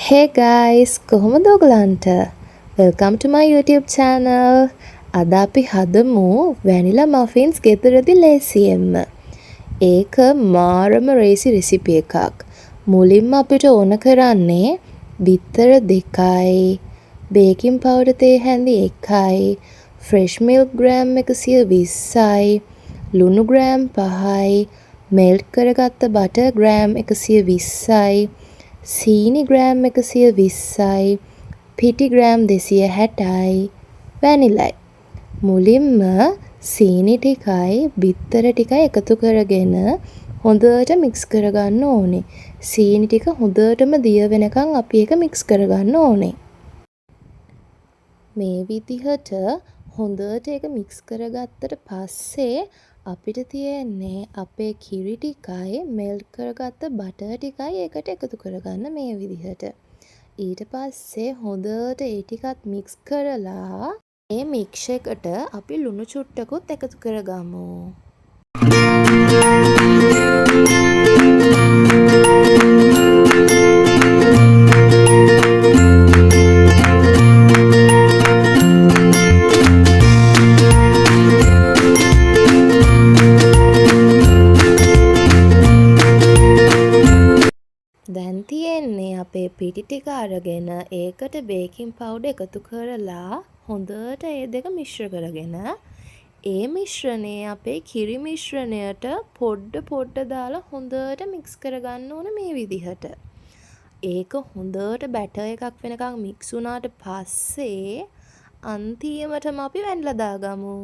Hey guys, කොහොමද ඔයගලන්ට? Welcome to my YouTube channel. අද අපි හදමු vanilla muffins ගෙදරදී ලේසියෙන්ම. ඒක මාරම රේසි රෙසිපි එකක්. මුලින්ම අපිට ඕන කරන්නේ බිත්තර 2යි, baking powder තේ හැඳි 1යි, fresh milk gram 120යි, ලුණු gram 5යි, melt කරගත්ත butter gram 120යි, සීනි ග්‍රෑම් 120යි, පිටි ග්‍රෑම් 260යි, වැනිලයි. මුලින්ම සීනි ටිකයි බිත්තර ටිකයි එකතු කරගෙන හොඳට මික්ස් කරගන්න ඕනේ. සීනි ටික හොඳටම දිය වෙනකන් අපි ඒක මික්ස් කරගන්න ඕනේ. මේ විදිහට හොඳට ඒක මික්ස් කරගත්තට පස්සේ අපිට තියෙන්නේ අපේ කිරි ටිකයි මෙල්ට් කරගත්ත බටර් ටිකයි එකට එකතු කරගන්න මේ විදිහට. ඊට පස්සේ හොඳට ඒ ටිකත් මික්ස් කරලා මේ මික්ස් එකට අපි ලුණු චුට්ටකුත් එකතු කරගමු. දැන් තියෙන්නේ අපේ පිටි ටික අරගෙන ඒකට බේකින් පවුඩර් එකතු කරලා හොඳට ඒ දෙක මිශ්‍ර කරගෙන ඒ මිශ්‍රණය අපේ කිරි මිශ්‍රණයට පොඩ දාලා හොඳට මික්ස් කරගන්න ඕන මේ විදිහට. ඒක හොඳට බැටර් එකක් වෙනකන් මික්ස් වුණාට පස්සේ අන්තිමටම අපි වැනිලා දාගමු.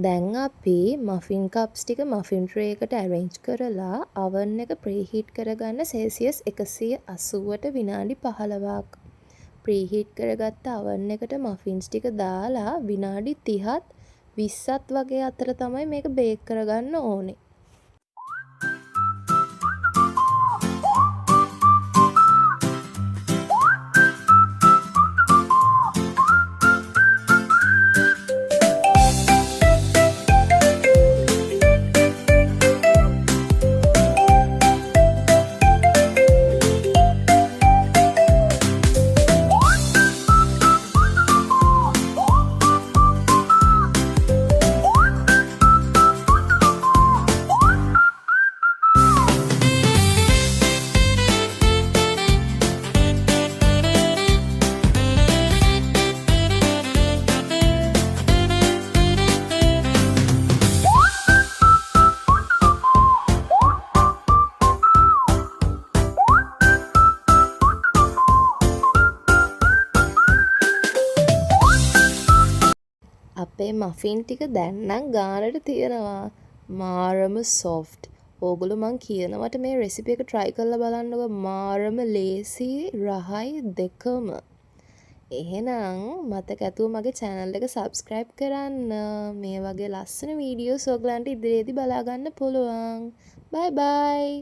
දැන් අපි මෆින් කප්ස් ටික මෆින් ට්‍රේ එකට arrange කරලා oven එක preheat කරගන්න celsius 180ට විනාඩි 15ක්. preheat කරගත්ත oven එකට muffins ටික දාලා විනාඩි 30ත් 20ත් වගේ අතර තමයි මේක බේක් කරගන්න ඕනේ. අපේ මෆින් ටික දැන් නම් ගානට තියෙනවා. මාරම soft. ඕගොල්ලෝ මං කියනවට මේ රෙසිපි එක try කරලා බලන්නකෝ. මාරම ලේසි රහයි දෙකම. එහෙනම් මතක ඇතුව මගේ channel එක subscribe කරන්න. මේ වගේ ලස්සන වීඩියෝස් ඔයගලන්ට ඉදිරියේදී බලා ගන්න පුළුවන්. bye bye.